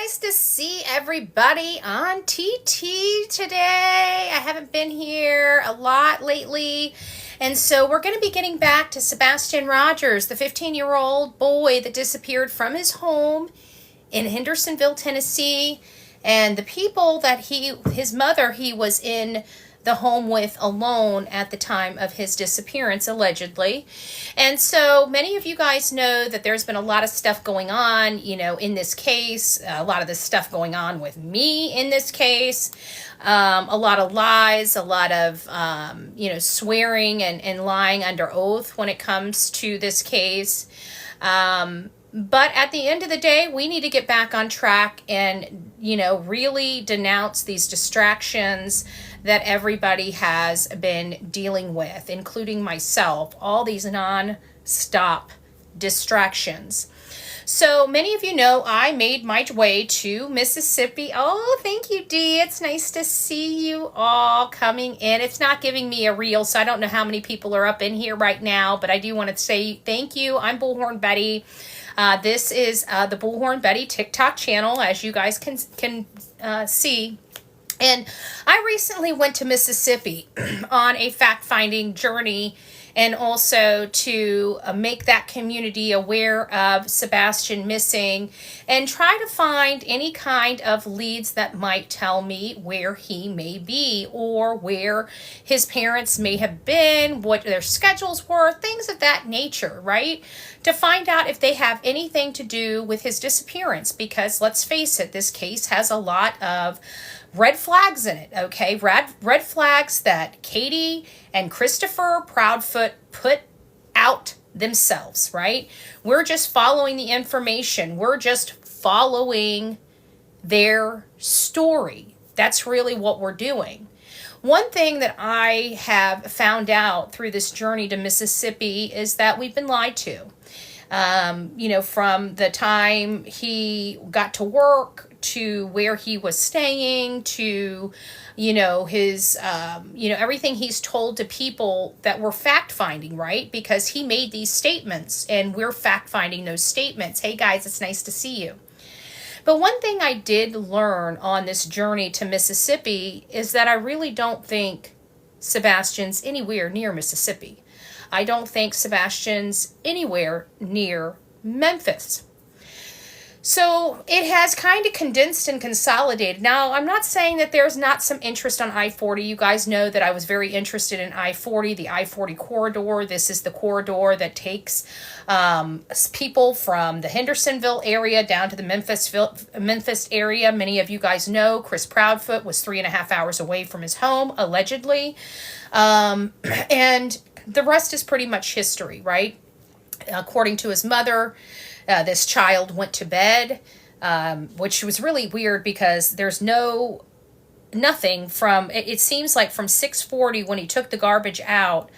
nice to see everybody on TT today. I haven't been here a lot lately. And so we're going to be getting back to Sebastian Rogers, the 15-year-old boy that disappeared from his home in Hendersonville, Tennessee. And the people that his mother, he was in the home with alone at the time of his disappearance, allegedly. And so many of you guys know that there's been a lot of stuff going on, in this case, a lot of this stuff going on with me in this case, a lot of lies, a lot of, swearing and lying under oath when it comes to this case. But at the end of the day, we need to get back on track and, really denounce these distractions that everybody has been dealing with, including myself, all these non-stop distractions. So many of you know I made my way to Mississippi. Oh, thank you, Dee. It's nice to see you all coming in. It's not giving me a reel, so I don't know how many people are up in here right now, but I do want to say thank you. I'm Bullhorn Betty. This is the Bullhorn Betty TikTok channel, as you guys can see. And I recently went to Mississippi on a fact-finding journey, and also to make that community aware of Sebastian missing and try to find any kind of leads that might tell me where he may be or where his parents may have been, what their schedules were, things of that nature, right? To find out if they have anything to do with his disappearance, because let's face it, this case has a lot of red flags in it, okay? Red flags that Katie and Christopher Proudfoot put out themselves, right? We're just following the information. We're just following their story. That's really what we're doing. One thing that I have found out through this journey to Mississippi is that we've been lied to. From the time he got to work to where he was staying to, his, everything he's told to people that were fact-finding, right? Because he made these statements and we're fact-finding those statements. Hey guys, it's nice to see you. But one thing I did learn on this journey to Mississippi is that I really don't think Sebastian's anywhere near Mississippi. I don't think Sebastian's anywhere near Memphis. So it has kind of condensed and consolidated. Now, I'm not saying that there's not some interest on I-40. You guys know that I was very interested in I-40, the I-40 corridor. This is the corridor that takes people from the Hendersonville area down to the Memphis area. Many of you guys know Chris Proudfoot was 3.5 hours away from his home, allegedly. And the rest is pretty much history, right? According to his mother, this child went to bed, which was really weird because there's nothing from, it seems like from 6:40 when he took the garbage out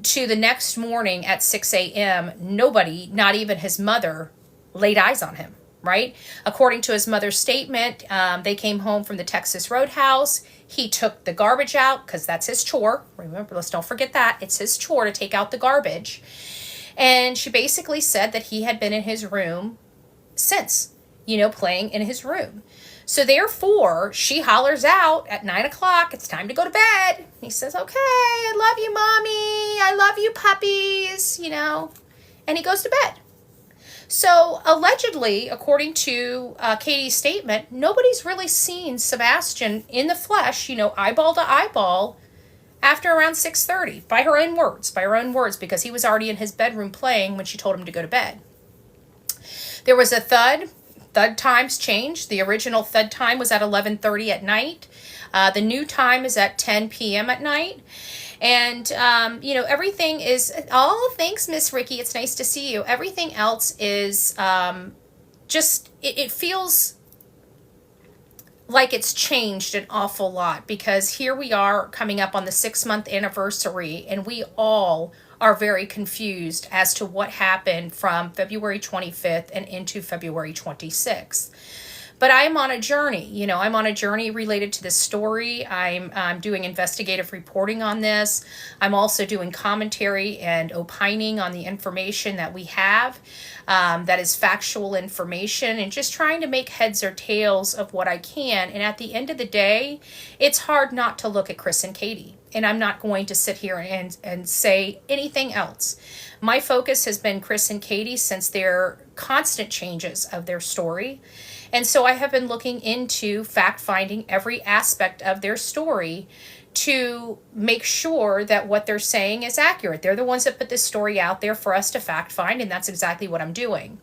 to the next morning at 6 a.m., nobody, not even his mother, laid eyes on him, right? According to his mother's statement, they came home from the Texas Roadhouse. He took the garbage out because that's his chore. Remember, let's don't forget that. It's his chore to take out the garbage. And she basically said that he had been in his room since, playing in his room. So therefore, she hollers out at 9 o'clock, it's time to go to bed. He says, okay, I love you, mommy. I love you, puppies, and he goes to bed. So allegedly, according to Katie's statement, nobody's really seen Sebastian in the flesh, eyeball to eyeball, after around 6:30, by her own words, because he was already in his bedroom playing when she told him to go to bed. There was a thud times changed. The original thud time was at 11:30 at night. The new time is at 10 p.m. at night. And, everything is, oh, thanks, Miss Ricky. It's nice to see you. Everything else is it feels like it's changed an awful lot, because here we are coming up on the 6-month anniversary, and we all are very confused as to what happened from February 25th and into February 26th. But I'm on a journey. I'm on a journey related to this story. I'm doing investigative reporting on this. I'm also doing commentary and opining on the information that we have, that is factual information, and just trying to make heads or tails of what I can. And at the end of the day, it's hard not to look at Chris and Katie. And I'm not going to sit here and say anything else. My focus has been Chris and Katie since their constant changes of their story. And so I have been looking into fact-finding every aspect of their story to make sure that what they're saying is accurate. They're the ones that put this story out there for us to fact-find, and that's exactly what I'm doing.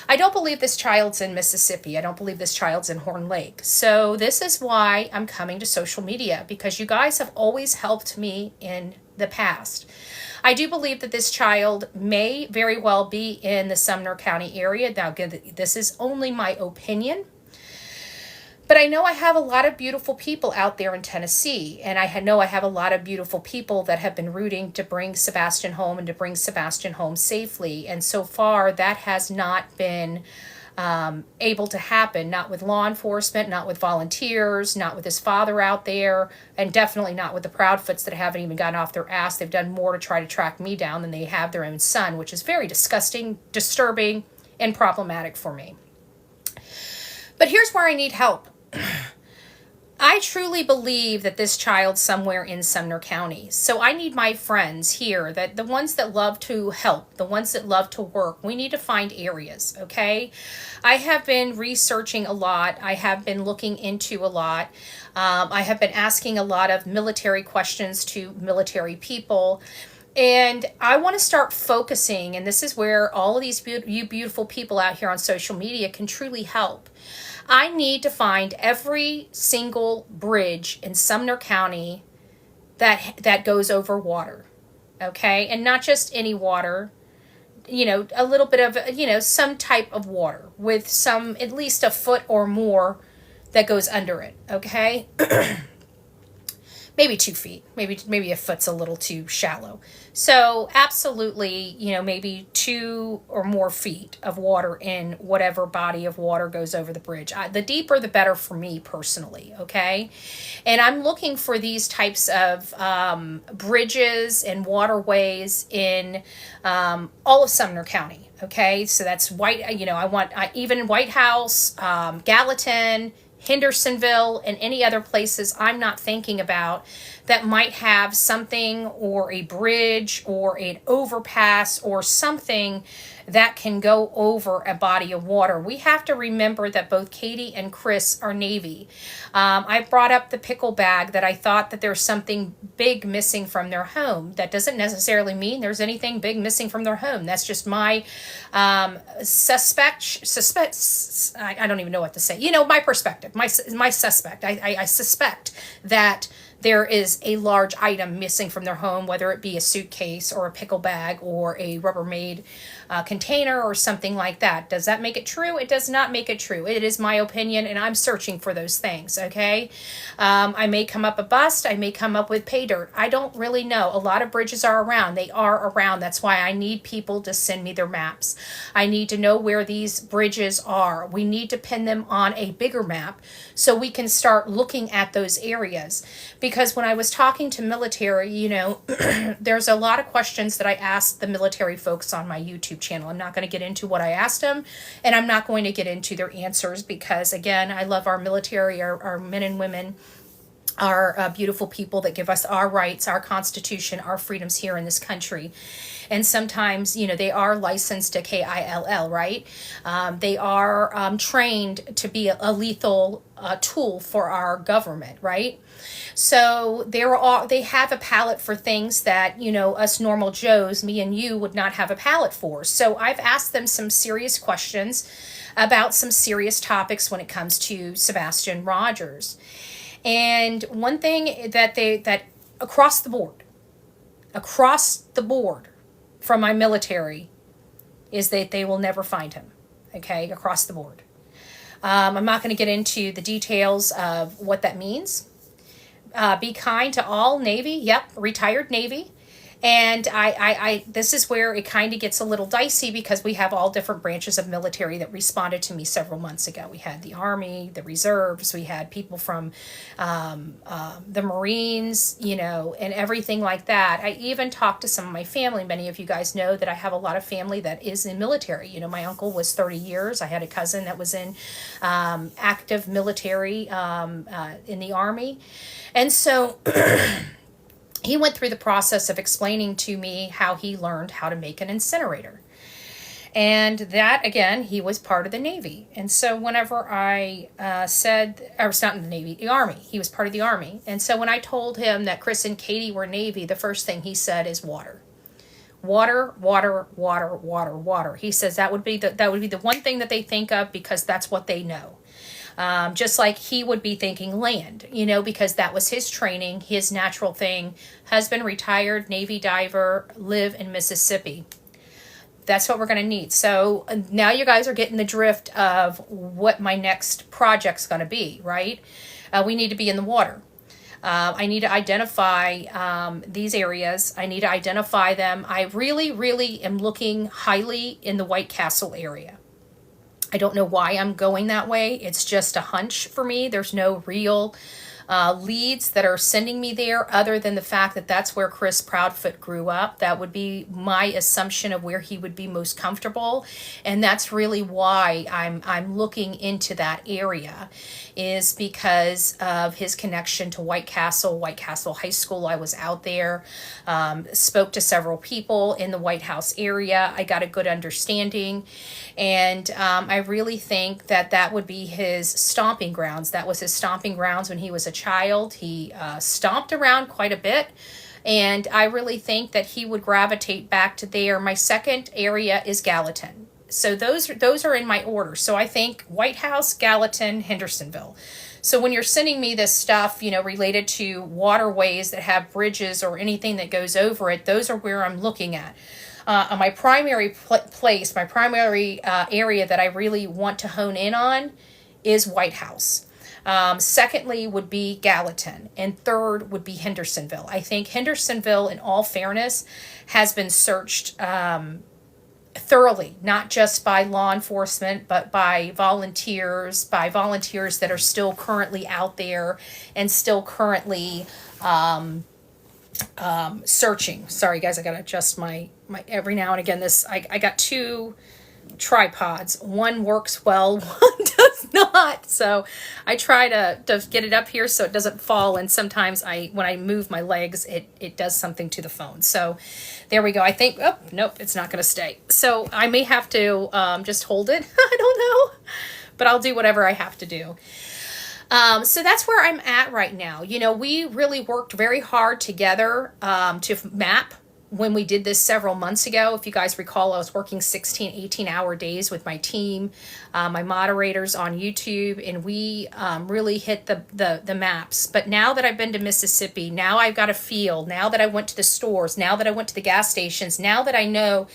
I don't believe this child's in Mississippi. I don't believe this child's in Horn Lake. So this is why I'm coming to social media, because you guys have always helped me in the past. I do believe that this child may very well be in the Sumner County area. Now, this is only my opinion. But I know I have a lot of beautiful people out there in Tennessee, and I know I have a lot of beautiful people that have been rooting to bring Sebastian home and to bring Sebastian home safely. And so far, that has not been able to happen, not with law enforcement, not with volunteers, not with his father out there, and definitely not with the Proudfoots that haven't even gotten off their ass. They've done more to try to track me down than they have their own son, which is very disgusting, disturbing, and problematic for me. But here's where I need help. I truly believe that this child's somewhere in Sumner County. So I need my friends here, that the ones that love to help, the ones that love to work, we need to find areas, okay? I have been researching a lot. I have been looking into a lot. I have been asking a lot of military questions to military people. And I want to start focusing, and this is where all of these you beautiful people out here on social media can truly help. I need to find every single bridge in Sumner County that goes over water, okay? And not just any water, a little bit of, some type of water with some, at least a foot or more that goes under it, okay? Maybe 2 feet, maybe a foot's a little too shallow. So absolutely, maybe 2 or more feet of water in whatever body of water goes over the bridge. The deeper, the better for me personally, okay? And I'm looking for these types of bridges and waterways in all of Sumner County, okay? So that's I want even White House, Gallatin, Hendersonville, and any other places I'm not thinking about that might have something, or a bridge or an overpass or something that can go over a body of water. We have to remember that both Katie and Chris are Navy. I brought up the pickle bag, that I thought that there's something big missing from their home. That doesn't necessarily mean there's anything big missing from their home. That's just my suspect. I don't even know what to say. My perspective, my suspect. I suspect that there is a large item missing from their home, whether it be a suitcase or a pickle bag or a Rubbermaid container or something like that. Does that make it true? It does not make it true. It is my opinion, and I'm searching for those things, okay? I may come up a bust. I may come up with pay dirt. I don't really know. A lot of bridges are around. They are around. That's why I need people to send me their maps. I need to know where these bridges are. We need to pin them on a bigger map so we can start looking at those areas. Because when I was talking to military, there's a lot of questions that I asked the military folks on my YouTube channel. I'm not going to get into what I asked them, and I'm not going to get into their answers because, again, I love our military, our men and women, our beautiful people that give us our rights, our Constitution, our freedoms here in this country. And sometimes, they are licensed to KILL, right? They are trained to be a lethal tool for our government, right? So they have a palate for things that, us normal Joes, me and you, would not have a palate for. So I've asked them some serious questions about some serious topics when it comes to Sebastian Rogers. And one thing that across the board from my military is that they will never find him, okay, across the board. I'm not going to get into the details of what that means. Be kind to all Navy, retired Navy. And this is where it kind of gets a little dicey, because we have all different branches of military that responded to me several months ago. We had the Army, the Reserves, we had people from the Marines, and everything like that. I even talked to some of my family. Many of you guys know that I have a lot of family that is in military. My uncle was 30 years. I had a cousin that was in active military in the Army. And so he went through the process of explaining to me how he learned how to make an incinerator. And that, again, he was part of the Navy. And so whenever I said, or it's not in the Navy, the Army, he was part of the Army. And so when I told him that Chris and Katie were Navy, the first thing he said is water. Water, water, water, water, water. He says that would be the one thing that they think of, because that's what they know. Just like he would be thinking land, because that was his training, his natural thing. Husband, retired Navy diver, live in Mississippi. That's what we're going to need. So now you guys are getting the drift of what my next project's going to be, right? We need to be in the water. I need to identify these areas. I need to identify them. I really, really am looking highly in the White Castle area. I don't know why I'm going that way. It's just a hunch for me. There's no real leads that are sending me there, other than the fact that that's where Chris Proudfoot grew up. That would be my assumption of where he would be most comfortable. And that's really why I'm looking into that area, is because of his connection to White Castle High School. I was out there, spoke to several people in the White House area. I got a good understanding. And I really think that would be his stomping grounds. That was his stomping grounds when he was a child. He stomped around quite a bit. And I really think that he would gravitate back to there. My second area is Gallatin. So those are in my order. So I think White House, Gallatin, Hendersonville. So when you're sending me this stuff, related to waterways that have bridges or anything that goes over it, those are where I'm looking at. My primary place, my primary area that I really want to hone in on is White House. Secondly would be Gallatin, and third would be Hendersonville. I think Hendersonville, in all fairness, has been searched thoroughly, not just by law enforcement, but by volunteers that are still currently out there and still currently searching. Sorry guys, I gotta adjust my every now and again. I got two tripods. One works well, one does not. So I try to get it up here so it doesn't fall. And sometimes when I move my legs, it does something to the phone. So there we go. I think, oh, nope, it's not going to stay. So I may have to just hold it. I don't know, but I'll do whatever I have to do. So that's where I'm at right now. We really worked very hard together to map when we did this several months ago. If you guys recall, I was working 16, 18-hour days with my team, my moderators on YouTube, and we really hit the maps. But now that I've been to Mississippi, now I've got a feel, now that I went to the stores, now that I went to the gas stations, now that I know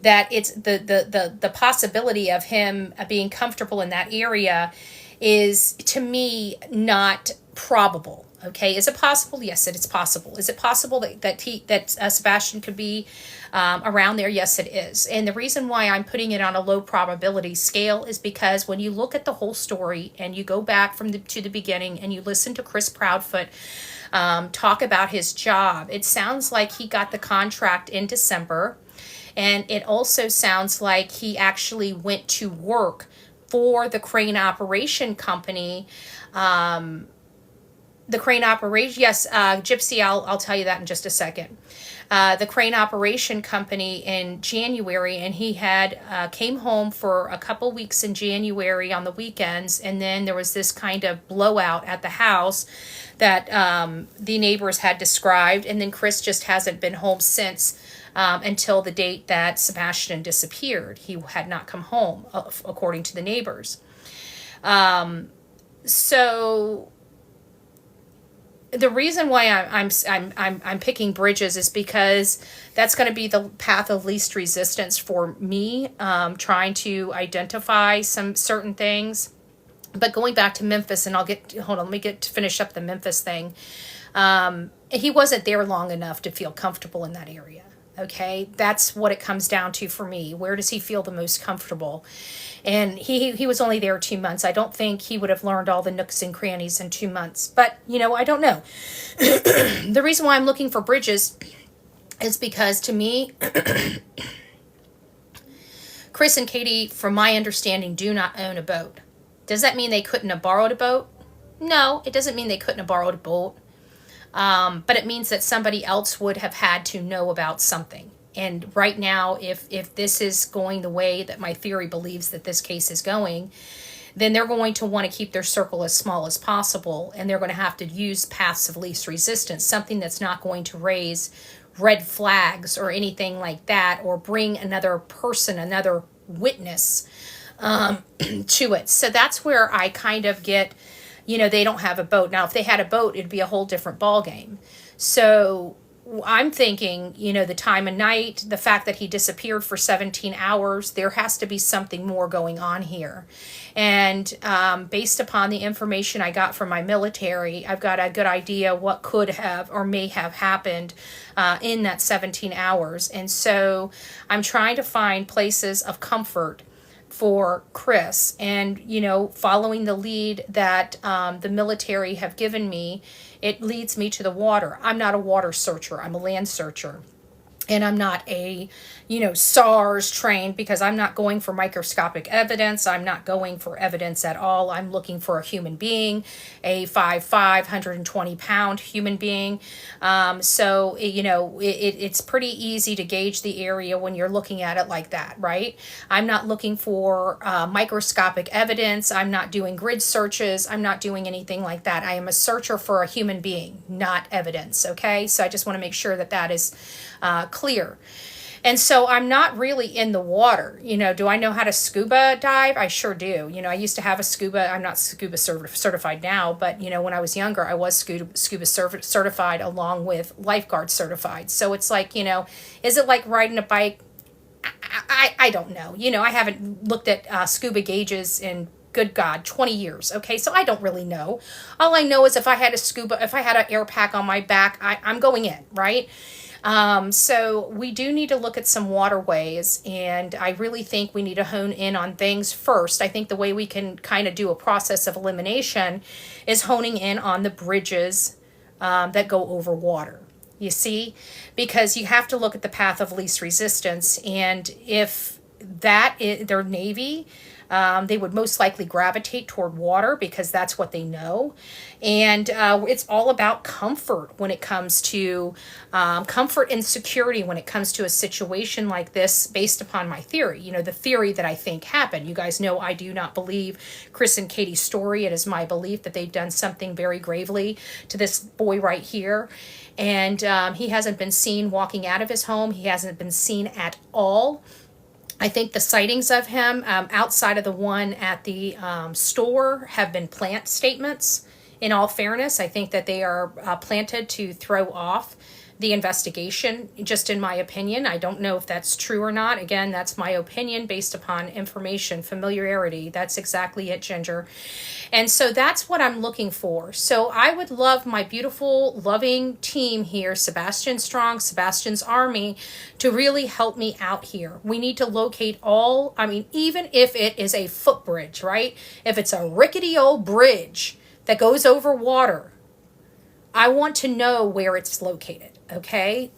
that it's the possibility of him being comfortable in that area is, to me, not probable. Okay, is it possible? Yes, it is possible. Is it possible that Sebastian could be around there? Yes, it is. And the reason why I'm putting it on a low probability scale is because when you look at the whole story and you go back to the beginning and you listen to Chris Proudfoot talk about his job, it sounds like he got the contract in December, and it also sounds like he actually went to work for the crane operation company. The crane operation, yes, Gypsy, I'll tell you that in just a second. The crane operation company in January, and he had came home for a couple weeks in January on the weekends, and then there was this kind of blowout at the house that the neighbors had described, and then Chris just hasn't been home since until the date that Sebastian disappeared. He had not come home, according to the neighbors. So the reason why I'm picking bridges is because that's going to be the path of least resistance for me, trying to identify some certain things. But going back to Memphis, and let me finish up the Memphis thing. He wasn't there long enough to feel comfortable in that area. Okay, that's what it comes down to for me. Where does he feel the most comfortable? And he was only there 2 months. I don't think he would have learned all the nooks and crannies in 2 months. But, I don't know. The reason why I'm looking for bridges is because, to me, Chris and Katie, from my understanding, do not own a boat. Does that mean they couldn't have borrowed a boat? No, it doesn't mean they couldn't have borrowed a boat. But it means that somebody else would have had to know about something. And right now, if this is going the way that my theory believes that this case is going, then they're going to want to keep their circle as small as possible. And they're going to have to use paths of least resistance, something that's not going to raise red flags or anything like that, or bring another person, another witness to it. So that's where I kind of get, they don't have a boat. Now, if they had a boat, it'd be a whole different ball game. So I'm thinking, the time of night, the fact that he disappeared for 17 hours, there has to be something more going on here. And based upon the information I got from my military, I've got a good idea what could have or may have happened in that 17 hours. And so I'm trying to find places of comfort for Chris, and following the lead that the military have given me, it leads me to the water. I'm not a water searcher, I'm a land searcher. And I'm not a, SARS trained, because I'm not going for microscopic evidence. I'm not going for evidence at all. I'm looking for a human being, a 5'5", 120-pound human being. So, it's pretty easy to gauge the area when you're looking at it like that, right? I'm not looking for microscopic evidence. I'm not doing grid searches. I'm not doing anything like that. I am a searcher for a human being, not evidence, okay? So I just want to make sure that that is clear. And so I'm not really in the water. Do I know how to scuba dive? I sure do. I used to have a scuba. I'm not scuba certified now, but when I was younger, I was scuba certified along with lifeguard certified. So it's like, is it like riding a bike? I don't know. I haven't looked at scuba gauges in, good God, 20 years. Okay, so I don't really know. All I know is if I had an air pack on my back, I'm going in, right? So we do need to look at some waterways, and I really think we need to hone in on things first. I think the way we can kind of do a process of elimination is honing in on the bridges that go over water. You see, because you have to look at the path of least resistance, and if that is their Navy, they would most likely gravitate toward water because that's what they know. And it's all about comfort when it comes to comfort and security when it comes to a situation like this, based upon my theory, the theory that I think happened. You guys know I do not believe Chris and Katie's story. It is my belief that they've done something very gravely to this boy right here. And he hasn't been seen walking out of his home. He hasn't been seen at all. I think the sightings of him outside of the one at the store have been plant statements. In all fairness, I think that they are planted to throw off the investigation, just in my opinion. I don't know if that's true or not. Again, that's my opinion based upon information, familiarity. That's exactly it, Ginger. And so that's what I'm looking for. So I would love my beautiful, loving team here, Sebastian Strong, Sebastian's Army, to really help me out here. We need to locate even if it is a footbridge, right? If it's a rickety old bridge that goes over water, I want to know where it's located, okay?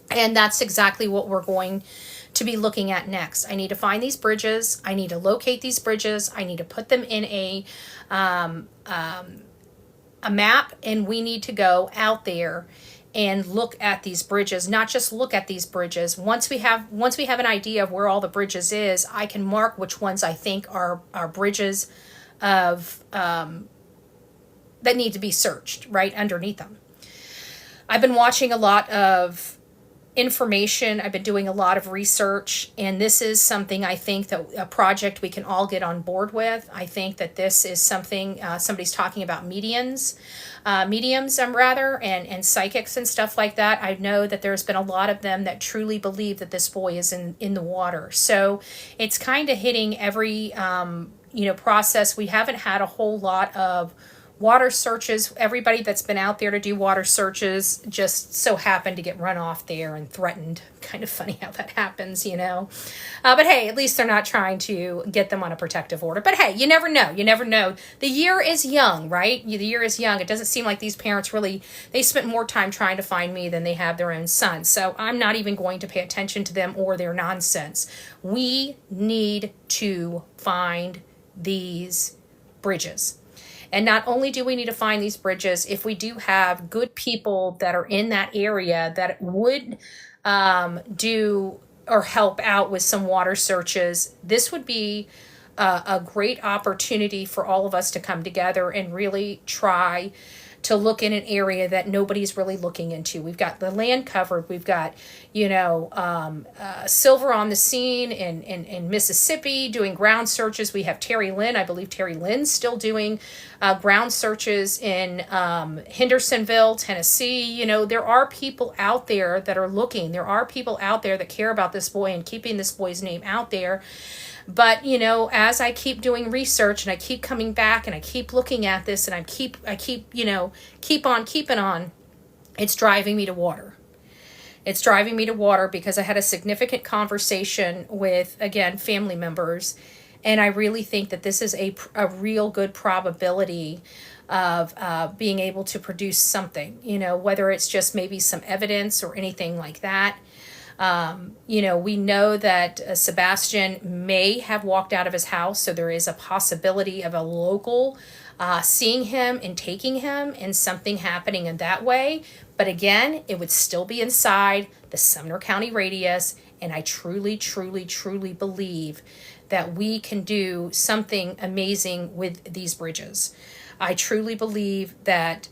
And that's exactly what we're going to be looking at next. I need to find these bridges. I need to locate these bridges. I need to put them in a map, and we need to go out there and look at these bridges. Not just look at these bridges. Once we have an idea of where all the bridges is, I can mark which ones I think are bridges of that need to be searched right underneath them. I've been watching a lot of information. I've been doing a lot of research, and this is something I think that a project we can all get on board with. I think that this is something somebody's talking about mediums, and psychics and stuff like that. I know that there's been a lot of them that truly believe that this boy is in the water. So it's kind of hitting every process. We haven't had a whole lot of Water searches, everybody that's been out there to do water searches just so happened to get run off there and threatened. Kind of funny how that happens, you know. But hey, at least they're not trying to get them on a protective order. But hey, you never know. You never know. The year is young, right? The year is young. It doesn't seem like these parents really, they spent more time trying to find me than they have their own son. So I'm not even going to pay attention to them or their nonsense. We need to find these bridges. And not only do we need to find these bridges, if we do have good people that are in that area that would do or help out with some water searches, this would be a great opportunity for all of us to come together and really try to look in an area that nobody's really looking into. We've got the land covered. We've got, Silver on the scene in Mississippi doing ground searches. We have Terry Lynn. I believe Terry Lynn's still doing ground searches in Hendersonville, Tennessee. There are people out there that are looking. There are people out there that care about this boy and keeping this boy's name out there. But, as I keep doing research and I keep coming back and I keep looking at this and I keep on keeping on, it's driving me to water. It's driving me to water because I had a significant conversation with, again, family members. And I really think that this is a real good probability of being able to produce something, whether it's just maybe some evidence or anything like that. We know that Sebastian may have walked out of his house, so there is a possibility of a local seeing him and taking him and something happening in that way. But again, it would still be inside the Sumner County radius, and I truly, truly, truly believe that we can do something amazing with these bridges. I truly believe that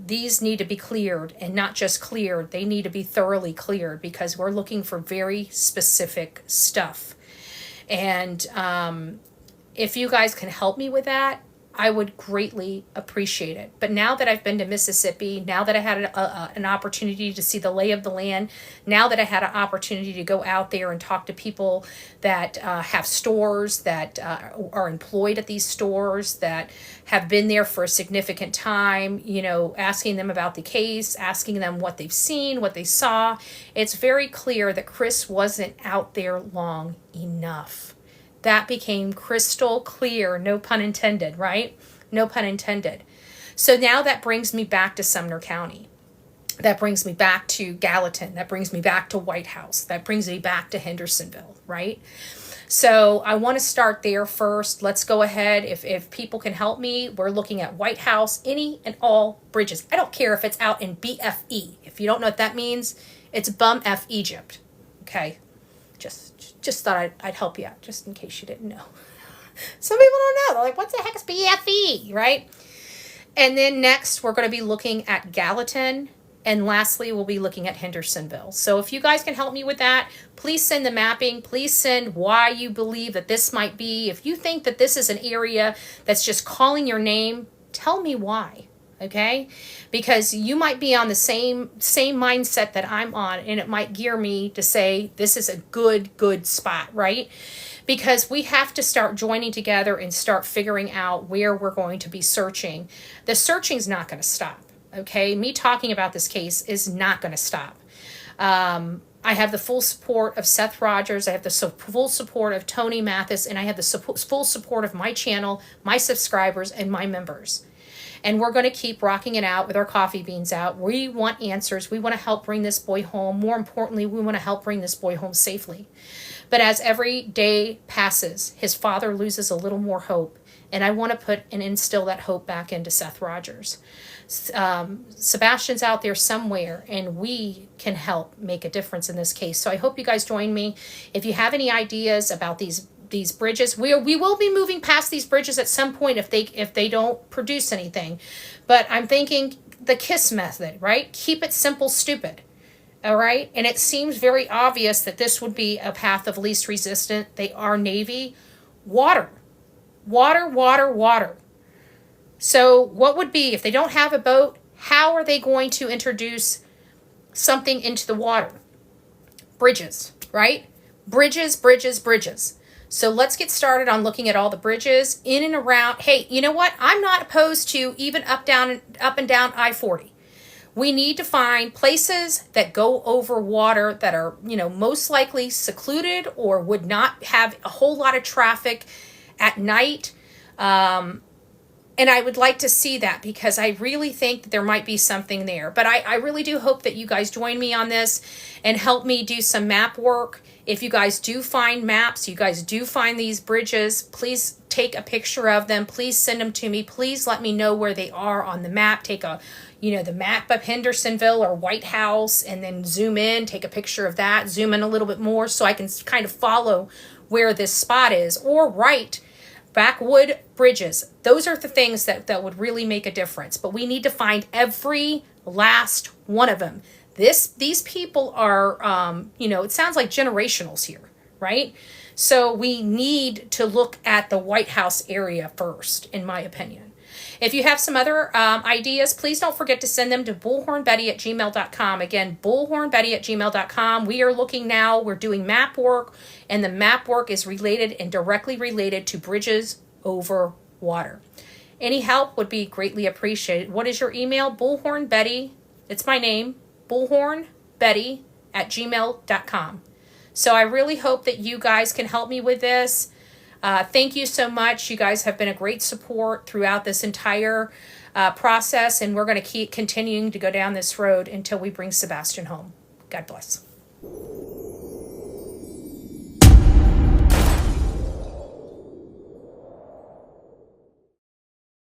these need to be cleared, and not just cleared, they need to be thoroughly cleared because we're looking for very specific stuff. And if you guys can help me with that, I would greatly appreciate it. But now that I've been to Mississippi, now that I had an opportunity to see the lay of the land, now that I had an opportunity to go out there and talk to people that have stores, that are employed at these stores, that have been there for a significant time, asking them about the case, asking them what they've seen, what they saw, it's very clear that Chris wasn't out there long enough. That became crystal clear, no pun intended, right? No pun intended. So now that brings me back to Sumner County. That brings me back to Gallatin. That brings me back to White House. That brings me back to Hendersonville, right? So I want to start there first. Let's go ahead. If people can help me, we're looking at White House, any and all bridges. I don't care if it's out in BFE. If you don't know what that means, it's Bum F Egypt. Okay? Just thought I'd help you out, just in case you didn't know. Some people don't know. They're like, what the heck is BFE, right? And then next, we're going to be looking at Gallatin. And lastly, we'll be looking at Hendersonville. So if you guys can help me with that, please send the mapping. Please send why you believe that this might be. If you think that this is an area that's just calling your name, tell me why. Okay, because you might be on the same mindset that I'm on, and it might gear me to say this is a good spot, right? Because we have to start joining together and start figuring out where we're going to be searching. The searching's not going to stop. Okay, me talking about this case is not going to stop. I have the full support of Seth Rogers. I have the full support of Tony Mathis, and I have the full support of my channel, my subscribers, and my members. And we're going to keep rocking it out with our coffee beans out. We want answers. We want to help bring this boy home. More importantly, we want to help bring this boy home safely. But as every day passes, his father loses a little more hope. And I want to put and instill that hope back into Seth Rogers. Sebastian's out there somewhere, and we can help make a difference in this case. So I hope you guys join me. If you have any ideas about these bridges, we will be moving past these bridges at some point if they don't produce anything. But I'm thinking the KISS method, right? Keep it simple, stupid. All right? And it seems very obvious that this would be a path of least resistance. They are Navy. Water. So what would be, if they don't have a boat, how are they going to introduce something into the water? Bridges, right? Bridges. So let's get started on looking at all the bridges in and around. Hey, you know what? I'm not opposed to even up and down I-40. We need to find places that go over water that are, most likely secluded or would not have a whole lot of traffic at night. And I would like to see that because I really think that there might be something there. But I really do hope that you guys join me on this and help me do some map work. If you guys do find maps, you guys do find these bridges, please take a picture of them. Please send them to me. Please let me know where they are on the map. Take the map of Hendersonville or White House and then zoom in, take a picture of that, zoom in a little bit more so I can kind of follow where this spot is. Or write backwood bridges. Those are the things that would really make a difference. But we need to find every last one of them. These people are, it sounds like generationals here, right? So we need to look at the White House area first, in my opinion. If you have some other ideas, please don't forget to send them to bullhornbetty@gmail.com. Again, bullhornbetty@gmail.com. We're doing map work, and the map work is related and directly related to bridges over water. Any help would be greatly appreciated. What is your email? Bullhornbetty, it's my name, bullhornbetty@gmail.com. So I really hope that you guys can help me with this. Thank you so much. You guys have been a great support throughout this entire process, and we're going to keep continuing to go down this road until we bring Sebastian home. God bless.